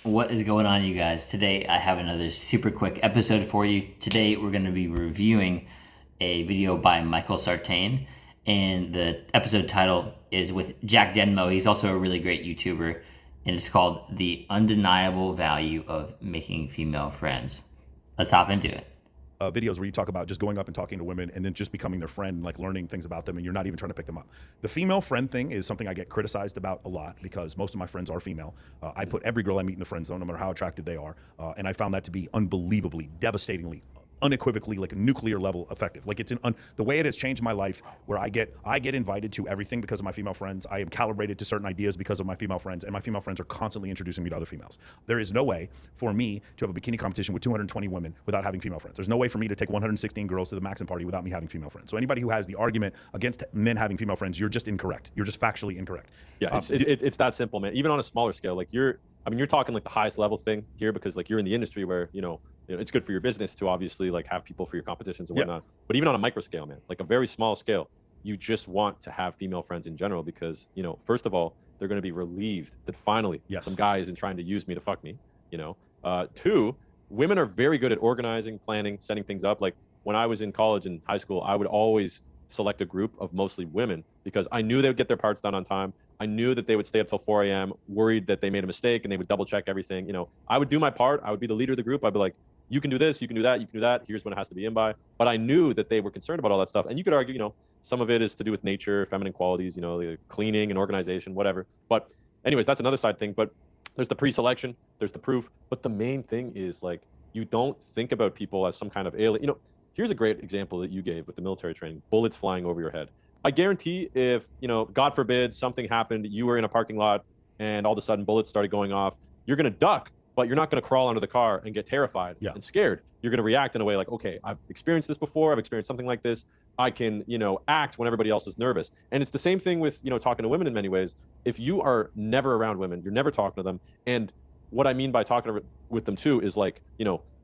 What is going on, you guys? Today I have another super quick episode for you. Today we're going to be reviewing a video by Michael Sartain, and the episode title is with Jack Denmo. He's also a really great YouTuber, and it's called The Undeniable Value of Making Female Friends. Let's hop into it. Videos where you talk about just going up and talking to women and then just becoming their friend and like learning things about them, and you're not even trying to pick them up. The female friend thing is something I get criticized about a lot because most of my friends are female. I put every girl I meet in the friend zone, no matter how attractive they are, and I found that to be unbelievably, devastatingly, unequivocally, like a nuclear level effective. Like the way it has changed my life, where I get invited to everything because of my female friends. I am calibrated to certain ideas because of my female friends, and my female friends are constantly introducing me to other females. There is no way for me to have a bikini competition with 220 women without having female friends. There's no way for me to take 116 girls to the Maxim party without me having female friends. So anybody who has the argument against men having female friends, you're just incorrect. You're just factually incorrect. Yeah, it's that simple, man. Even on a smaller scale, like you're talking like the highest level thing here because like you're in the industry where it's good for your business to obviously like have people for your competitions and whatnot. But even on a micro scale, man, like a very small scale, you just want to have female friends in general because first of all, they're going to be relieved that finally some guy isn't trying to use me to fuck me. Two, women are very good at organizing, planning, setting things up. Like when I was in college and high school, I would always select a group of mostly women because I knew they would get their parts done on time. I knew that they would stay up till 4 a.m. worried that they made a mistake, and they would double check everything. I would do my part. I would be the leader of the group. I'd be like, you can do this, you can do that, you can do that. Here's when it has to be in by. But I knew that they were concerned about all that stuff. And you could argue, some of it is to do with nature, feminine qualities, the cleaning and organization, whatever. But anyways, that's another side thing. But there's the pre-selection, there's the proof. But the main thing is like, you don't think about people as some kind of alien. Here's a great example that you gave with the military training, bullets flying over your head. I guarantee if, God forbid something happened, you were in a parking lot and all of a sudden bullets started going off, you're going to duck, but you're not going to crawl under the car and get terrified and scared. You're going to react in a way like, okay, I've experienced this before. I've experienced something like this. I can, act when everybody else is nervous. And it's the same thing with, talking to women in many ways. If you are never around women, you're never talking to them. And what I mean by talking with them too is like,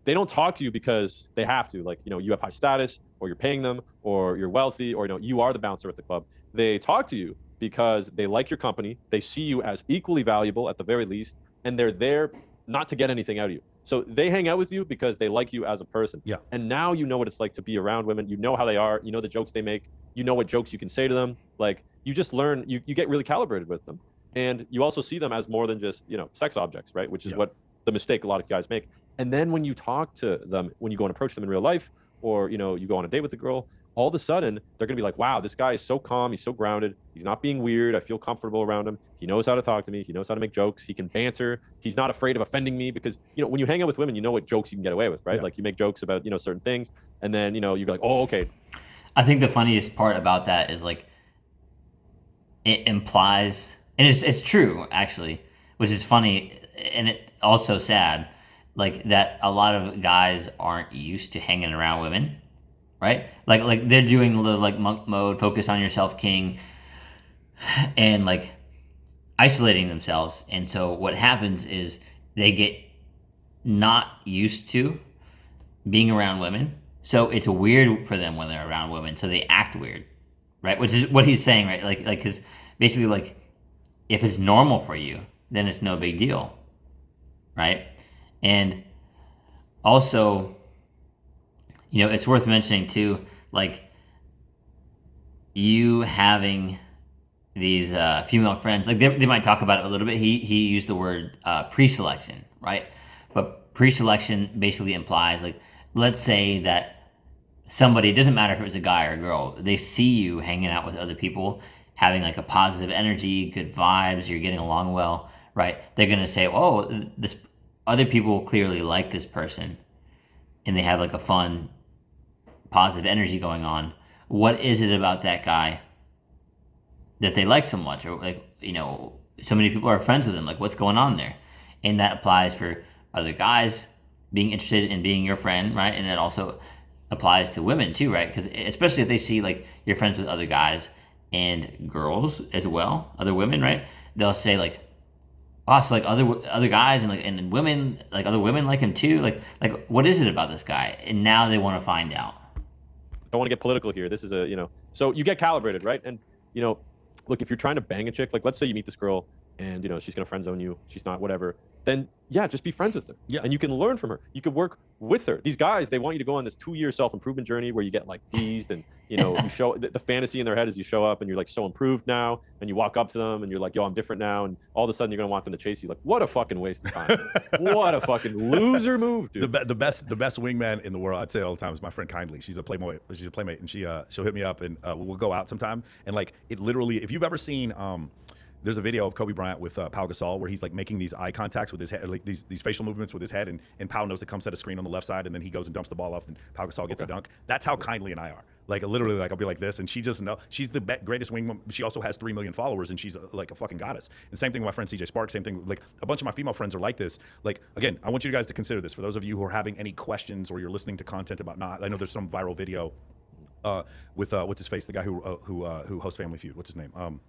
they don't talk to you because they have to. Like, you have high status, or you're paying them, or you're wealthy, or, you are the bouncer at the club. They talk to you because they like your company. They see you as equally valuable at the very least, and they're there not to get anything out of you. So they hang out with you because they like you as a person. Yeah. And now you know what it's like to be around women. You know how they are. You know the jokes they make. You know what jokes you can say to them. Like, you just learn, you get really calibrated with them. And you also see them as more than just, sex objects, right? Which is what the mistake a lot of guys make. And then when you talk to them, when you go and approach them in real life, or, you go on a date with a girl, all of a sudden they're going to be like, wow, this guy is so calm. He's so grounded. He's not being weird. I feel comfortable around him. He knows how to talk to me. He knows how to make jokes. He can banter. He's not afraid of offending me because, when you hang out with women, you know what jokes you can get away with, right? Like you make jokes about, certain things. And then, you're like, oh, okay. I think the funniest part about that is like, it implies, and it's true actually, which is funny, and it also sad, like that a lot of guys aren't used to hanging around women, right? Like they're doing the like monk mode, focus on yourself, king, and like isolating themselves. And so what happens is they get not used to being around women. So it's weird for them when they're around women. So they act weird, right? Which is what he's saying, right? Like, cause basically like, if it's normal for you, then it's no big deal, right? And also, it's worth mentioning too, like you having these female friends, like they might talk about it a little bit. He used the word pre-selection, right? But pre-selection basically implies like, let's say that somebody, it doesn't matter if it was a guy or a girl, they see you hanging out with other people, having like a positive energy, good vibes, you're getting along well, right? They're going to say, oh, this other people clearly like this person and they have like a fun, positive energy going on. What is it about that guy that they like so much? Or like, so many people are friends with him. Like, what's going on there? And that applies for other guys being interested in being your friend, right? And that also applies to women too, right? Because especially if they see like you're friends with other guys and girls as well, other women, right? They'll say like, oh, so like other guys and women, like other women like him too. Like what is it about this guy? And now they want to find out. Don't want to get political here. This is so you get calibrated, right? And look, if you're trying to bang a chick, like let's say you meet this girl and she's gonna friend zone you, she's not, whatever, then yeah, just be friends with her. Yeah. And you can learn from her. You could work with her. These guys, they want you to go on this 2-year self-improvement journey where you get like D's, and you show the fantasy in their head is you show up and you're like so improved now, and you walk up to them and you're like, yo, I'm different now, and all of a sudden you're gonna want them to chase you. Like, what a fucking waste of time. What a fucking loser move, dude. The best wingman in the world, I'd say all the time, is my friend Kindly. She's a playmate, and she'll hit me up, and we'll go out sometime, and like it literally, if you've ever seen there's a video of Kobe Bryant with Pau Gasol where he's like making these eye contacts with his head, like these facial movements with his head, and Pau knows to come set a screen on the left side, and then he goes and dumps the ball off, and Pau Gasol gets a dunk. That's how Kindly and I are. Like literally, like I'll be like this, and she just know she's the greatest wingwoman. She also has 3 million followers, and she's like a fucking goddess. And same thing with my friend CJ Sparks. Same thing, like a bunch of my female friends are like this. Like again, I want you guys to consider this. For those of you who are having any questions or you're listening to content about I know there's some viral video with what's his face, the guy who hosts Family Feud. What's his name?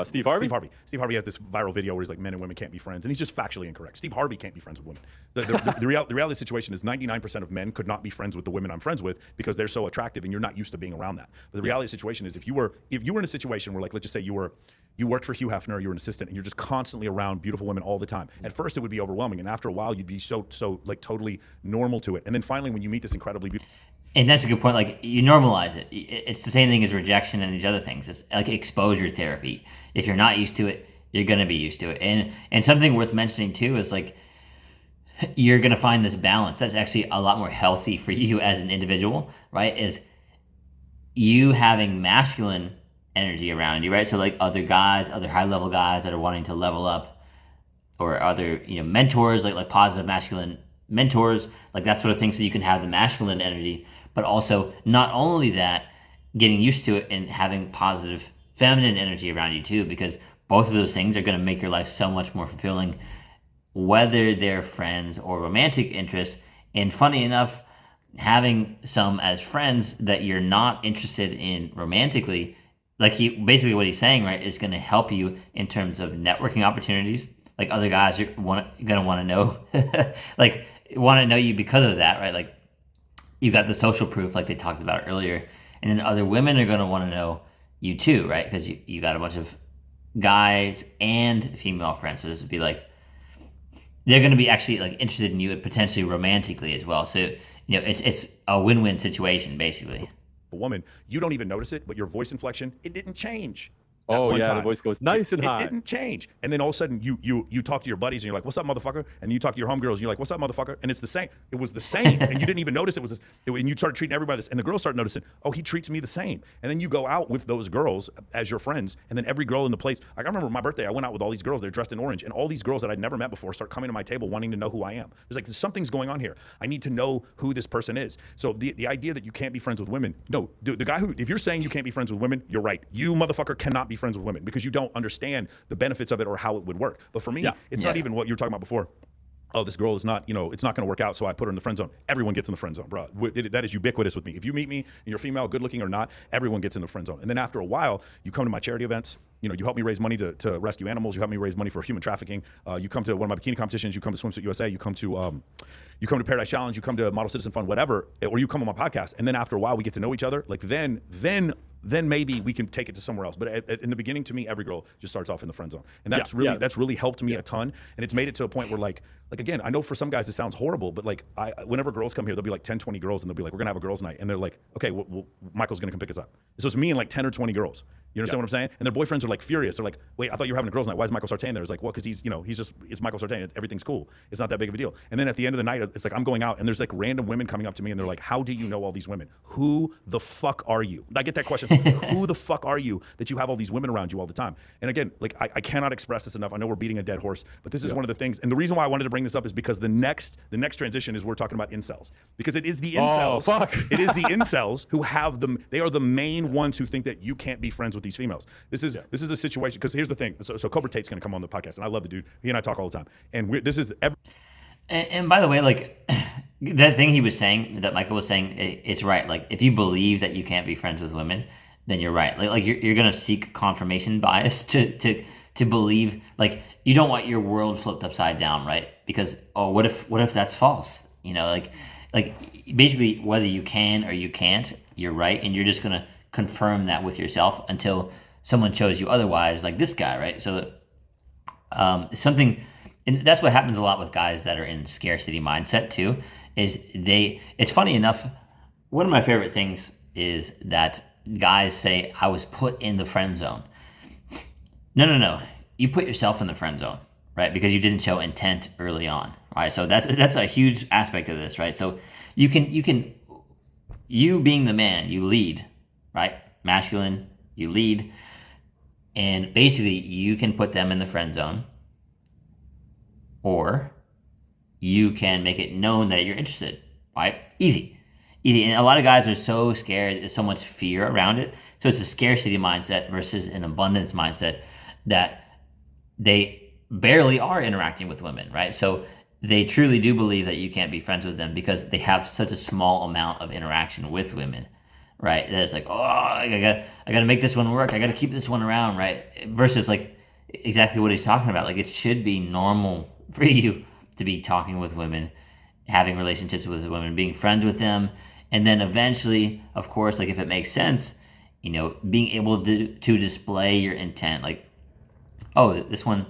Steve Harvey? Steve Harvey has this viral video where he's like, men and women can't be friends, and he's just factually incorrect. Steve Harvey can't be friends with women. The reality of the situation is 99% of men could not be friends with the women I'm friends with because they're so attractive, and you're not used to being around that. But the reality of the situation is, if you were in a situation where, like, let's just say you worked for Hugh Hefner, you were an assistant, and you're just constantly around beautiful women all the time. At first, it would be overwhelming, and after a while, you'd be so like totally normal to it. And then finally, when you meet this incredibly beautiful. And that's a good point. Like, you normalize it. It's the same thing as rejection and these other things. It's like exposure therapy. If you're not used to it, you're gonna be used to it. And something worth mentioning too is like, you're gonna find this balance that's actually a lot more healthy for you as an individual, right? Is you having masculine energy around you, right? So like other guys, other high level guys that are wanting to level up, or other mentors, like positive masculine mentors, like that sort of thing. So you can have the masculine energy, but also not only that, getting used to it and having positive feminine energy around you too, because both of those things are going to make your life so much more fulfilling, whether they're friends or romantic interests. And funny enough, having some as friends that you're not interested in romantically, like basically what he's saying, right, is going to help you in terms of networking opportunities. Like other guys are going to want to know, like want to know you because of that, right? Like you got the social proof, like they talked about earlier, and then other women are going to want to know you too, right? Because you got a bunch of guys and female friends, so this would be like they're going to be actually like interested in you and potentially romantically as well. So it's a win-win situation basically. A woman, you don't even notice it, but your voice inflection, it didn't change. Oh yeah, the voice goes nice and high. It didn't change. And then all of a sudden you talk to your buddies and you're like, what's up, motherfucker? And then you talk to your homegirls and you're like, what's up, motherfucker? And it's the same. It was the same. And you didn't even notice it was and you started treating everybody this. And the girls started noticing, oh, he treats me the same. And then you go out with those girls as your friends. And then every girl in the place, like I remember my birthday, I went out with all these girls, they're dressed in orange. And all these girls that I'd never met before start coming to my table wanting to know who I am. There's like, something's going on here. I need to know who this person is. So the idea that you can't be friends with women, no, the guy who, if you're saying you can't be friends with women, you're right. You motherfucker cannot be friends with women because you don't understand the benefits of it or how it would work. But for me, it's not even what you were talking about before. Oh, this girl is not, it's not going to work out, so I put her in the friend zone. Everyone gets in the friend zone, bro. That is ubiquitous with me. If you meet me and you're female, good looking or not, everyone gets in the friend zone. And then after a while, you come to my charity events. You help me raise money to rescue animals. You help me raise money for human trafficking. You come to one of my bikini competitions. You come to Swimsuit USA. You come to Paradise Challenge. You come to Model Citizen Fund, whatever. Or you come on my podcast. And then after a while, we get to know each other. Like then maybe we can take it to somewhere else. But in the beginning, to me, every girl just starts off in the friend zone, and that's really helped me a ton. And it's made it to a point where like again, I know for some guys it sounds horrible, but like whenever girls come here, there'll be like 10, 20 girls, and they'll be like, we're gonna have a girls' night, and they're like, okay, well, Michael's gonna come pick us up. So it's me and like 10 or 20 girls. You understand what I'm saying? And their boyfriends are like furious. They're like, wait, I thought you were having a girls' night. Why is Michael Sartain there? It's like, well, because it's Michael Sartain. Everything's cool. It's not that big of a deal. And then at the end of the night, it's like I'm going out, and there's like random women coming up to me, and they're like, how do you know all these women? Who the fuck are you? I get that question. Who the fuck are you that you have all these women around you all the time? And again, like I cannot express this enough. I know we're beating a dead horse, but this is one of the things. And the reason why I wanted to bring this up is because the next transition is we're talking about incels, because it is the incels. Oh, fuck. It is the incels who have them. They are the main ones who think that you can't be friends with these females. This is a situation, because here's the thing. So Cobra Tate's going to come on the podcast, and I love the dude. He and I talk all the time. And And by the way, like that thing he was saying, that Michael was saying, it's right. Like if you believe that you can't be friends with women, then you're right. Like you're gonna seek confirmation bias to believe, like you don't want your world flipped upside down, right? Because what if that's false? Like basically whether you can or you can't, you're right, and you're just gonna confirm that with yourself until someone shows you otherwise, like this guy, right? So Something, and that's what happens a lot with guys that are in scarcity mindset too. Is it's funny enough. One of my favorite things is that guys say, "I was put in the friend zone." No, no, no. You put yourself in the friend zone, right? Because you didn't show intent early on, right? So that's a huge aspect of this, right? So you being the man, you lead, right? Masculine, you lead, and basically you can put them in the friend zone, or you can make it known that you're interested, right? Easy, easy. And a lot of guys are so scared. There's so much fear around it. So it's a scarcity mindset versus an abundance mindset that they barely are interacting with women, right? So they truly do believe that you can't be friends with them because they have such a small amount of interaction with women, right? That it's like, oh, I got to make this one work. I got to keep this one around, right? Versus like exactly what he's talking about. Like it should be normal for you to be talking with women, having relationships with women, being friends with them, and then eventually, of course, like if it makes sense, being able to display your intent, like, oh, this one,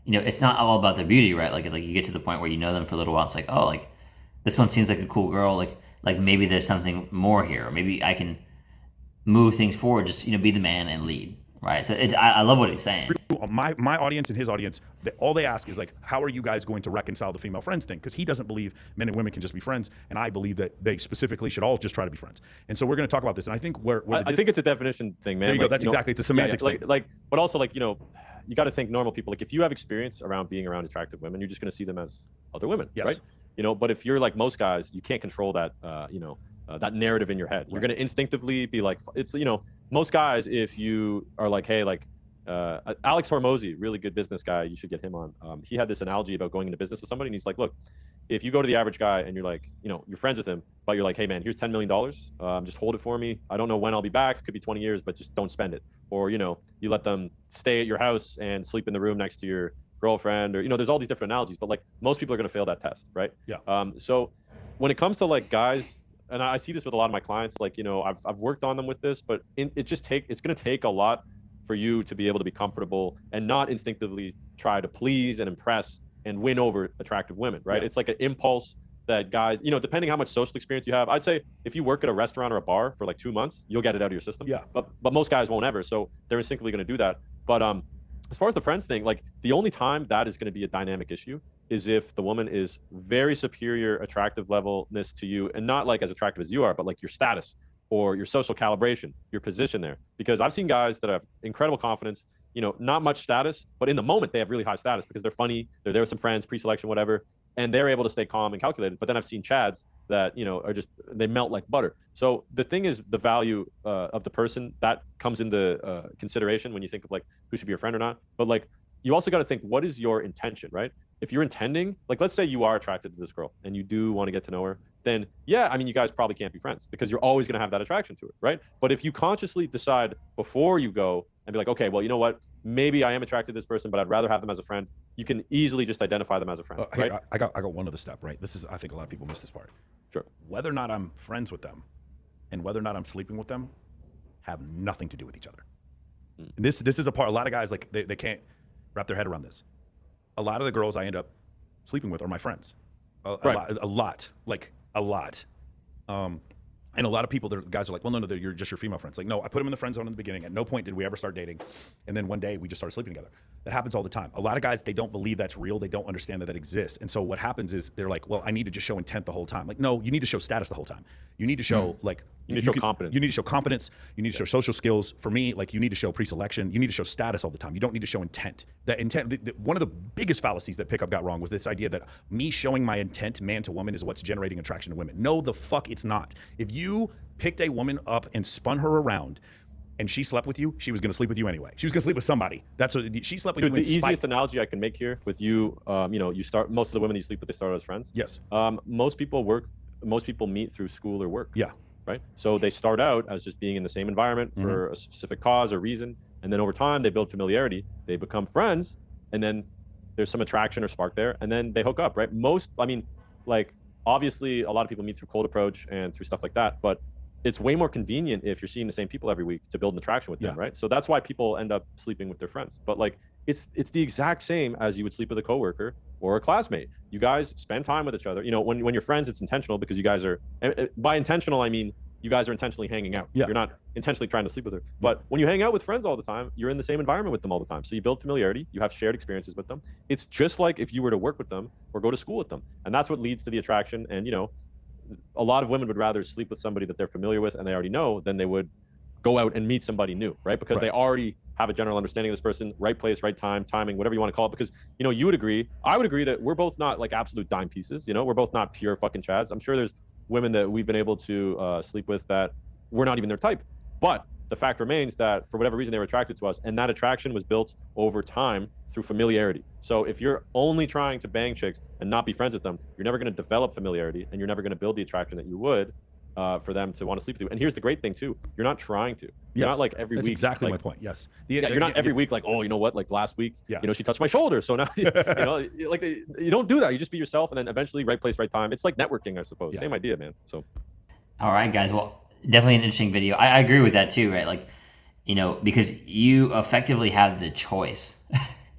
it's not all about the beauty, right? Like it's like you get to the point where you know them for a little while. It's like, oh, like this one seems like a cool girl. Like maybe there's something more here, or maybe I can move things forward. Just be the man and lead, right? So I love what he's saying. My audience and his audience, all they ask is like, how are you guys going to reconcile the female friends thing? Because he doesn't believe men and women can just be friends, and I believe that they specifically should all just try to be friends. And so we're going to talk about this. And I think I think it's a definition thing, man. There you go. That's exactly. It's a semantics thing. But also you got to think normal people. Like if you have experience around being around attractive women, you're just going to see them as other women, yes. right? But if you're like most guys, you can't control that, that narrative in your head. You're going to instinctively be like, it's, most guys, if you are like, hey, like, Alex Hormozy, really good business guy, you should get him on. He had this analogy about going into business with somebody, and he's like, look, if you go to the average guy and you're like, you're friends with him, but you're like, hey man, here's $10 million, just hold it for me. I don't know when I'll be back. It could be 20 years, but just don't spend it. Or, you let them stay at your house and sleep in the room next to your girlfriend, or, there's all these different analogies, but like most people are going to fail that test, right? Yeah. So when it comes to like guys, and I see this with a lot of my clients, like, I've worked on them with this, but it's going to take a lot for you to be able to be comfortable and not instinctively try to please and impress and win over attractive women, right? Yeah. It's like an impulse that guys, depending how much social experience you have, I'd say if you work at a restaurant or a bar for like 2 months, you'll get it out of your system. Yeah. But most guys won't ever, so they're instinctively going to do that. But as far as the friends thing, like the only time that is going to be a dynamic issue is if the woman is very superior attractive levelness to you, and not like as attractive as you are, but like your status or your social calibration, your position there. Because I've seen guys that have incredible confidence, not much status, but in the moment they have really high status because they're funny, they're there with some friends, pre-selection, whatever, and they're able to stay calm and calculated. But then I've seen Chads that, are just, they melt like butter. So the thing is the value of the person that comes into consideration when you think of like who should be your friend or not. But like, you also got to think, what is your intention, right? If you're intending, like, let's say you are attracted to this girl and you do want to get to know her, then yeah, I mean, you guys probably can't be friends because you're always going to have that attraction to her, right? But if you consciously decide before you go and be like, okay, well, you know what? Maybe I am attracted to this person, but I'd rather have them as a friend. You can easily just identify them as a friend, right? Hey, I got one other step, right? This is, I think a lot of people miss this part. Sure. Whether or not I'm friends with them and whether or not I'm sleeping with them have nothing to do with each other. This is a part, a lot of guys, like, they can't wrap their head around this. A lot of the girls I end up sleeping with are my friends. A lot. And a lot of people, the guys are like, well, no, you're just your female friends. Like, no, I put them in the friend zone in the beginning. At no point did we ever start dating. And then one day we just started sleeping together. That happens all the time. A lot of guys, they don't believe that's real. They don't understand that exists. And so what happens is they're like, well, I need to just show intent the whole time. Like, no, you need to show status the whole time. You need to show you need to show competence. You need to show competence. You need to show social skills. For me, like, you need to show pre-selection. You need to show status all the time. You don't need to show intent. That intent, one of the biggest fallacies that Pickup got wrong was this idea that me showing my intent man to woman is what's generating attraction to women. No, the fuck it's not. If you picked a woman up and spun her around and she slept with you, she was going to sleep with you anyway. She was going to sleep with somebody. That's what she slept with. Dude, you. The easiest analogy I can make here with you, you start, most of the women you sleep with, they start as friends. Yes. Most people meet through school or work. Yeah. Right. So they start out as just being in the same environment for a specific cause or reason. And then over time they build familiarity, they become friends, and then there's some attraction or spark there, and then they hook up, right? Obviously a lot of people meet through cold approach and through stuff like that, but it's way more convenient if you're seeing the same people every week to build an attraction with them, right? So that's why people end up sleeping with their friends. But like, it's the exact same as you would sleep with a coworker or a classmate. You guys spend time with each other. You know, when you're friends, it's intentional because you guys are, by intentional, I mean you guys are intentionally hanging out. Yeah. You're not intentionally trying to sleep with her. But when you hang out with friends all the time, you're in the same environment with them all the time. So you build familiarity, you have shared experiences with them. It's just like if you were to work with them or go to school with them. And that's what leads to the attraction. And, you know, a lot of women would rather sleep with somebody that they're familiar with and they already know than they would go out and meet somebody new, right? Because they already have a general understanding of this person, right place, right time, timing, whatever you want to call it. Because, you know, you would agree, I would agree that we're both not like absolute dime pieces. You know, we're both not pure fucking chads. I'm sure there's women that we've been able to sleep with that we're not even their type. But the fact remains that for whatever reason they were attracted to us, and that attraction was built over time through familiarity. So if you're only trying to bang chicks and not be friends with them, you're never going to develop familiarity, and you're never going to build the attraction that you would for them to want to sleep with you. And here's the great thing too: you're not trying to. You're not like every That's week. exactly like, my point. Yes. You're not every week like, oh, you know what? Like last week, Yeah. you know, she touched my shoulder, so now, you know, like you don't do that. You just be yourself, and then eventually, right place, right time. It's like networking, I suppose. Yeah. Same idea, man. So. All right, guys. Well, definitely an interesting video. I agree with that too, right? Like, you know, because you effectively have the choice,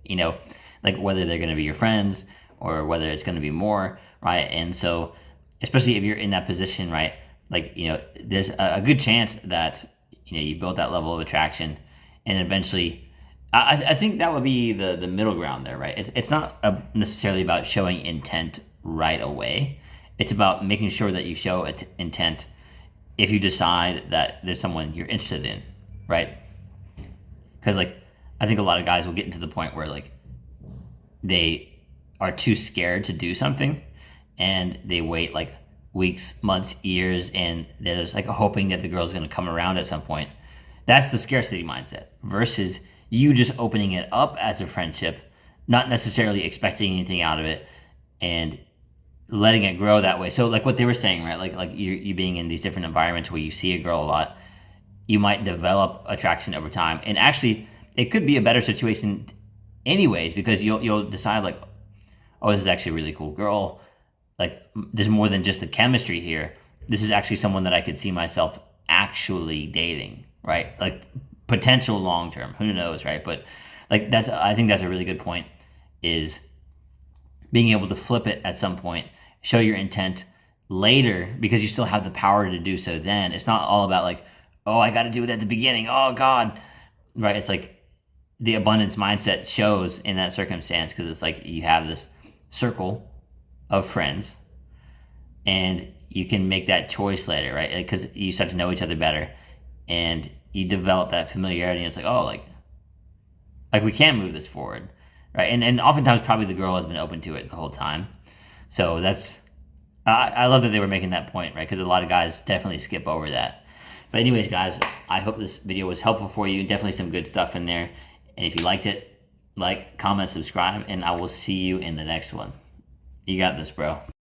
you know, like whether they're going to be your friends or whether it's going to be more, right? And so, especially if you're in that position, right? Like, you know, there's a good chance that, you know, you built that level of attraction and eventually, I think that would be the middle ground there, right? It's not necessarily about showing intent right away. It's about making sure that you show intent if you decide that there's someone you're interested in, right? Because, like, I think a lot of guys will get into the point where, like, they are too scared to do something and they wait, like, weeks, months, years, and they're just, like, hoping that the girl's going to come around at some point. That's the scarcity mindset versus you just opening it up as a friendship, not necessarily expecting anything out of it, and letting it grow that way. So like what they were saying, right? Like you being in these different environments where you see a girl a lot, you might develop attraction over time. And actually, it could be a better situation anyways, because you'll decide like, oh, this is actually a really cool girl. Like there's more than just the chemistry here. This is actually someone that I could see myself actually dating, right? Like potential long term. Who knows, right? But like I think that's a really good point, is being able to flip it at some point, show your intent later, because you still have the power to do so then. It's not all about like, oh, I got to do it at the beginning. Oh, God. Right? It's like the abundance mindset shows in that circumstance, because it's like you have this circle of friends and you can make that choice later, right? Because you start to know each other better and you develop that familiarity. And it's like, oh, like we can move this forward. Right, and oftentimes probably the girl has been open to it the whole time, so that's I love that they were making that point, right? Because a lot of guys definitely skip over that. But anyways, guys, I hope this video was helpful for you. Definitely some good stuff in there, and if you liked it, like, comment, subscribe, and I will see you in the next one. You got this, bro.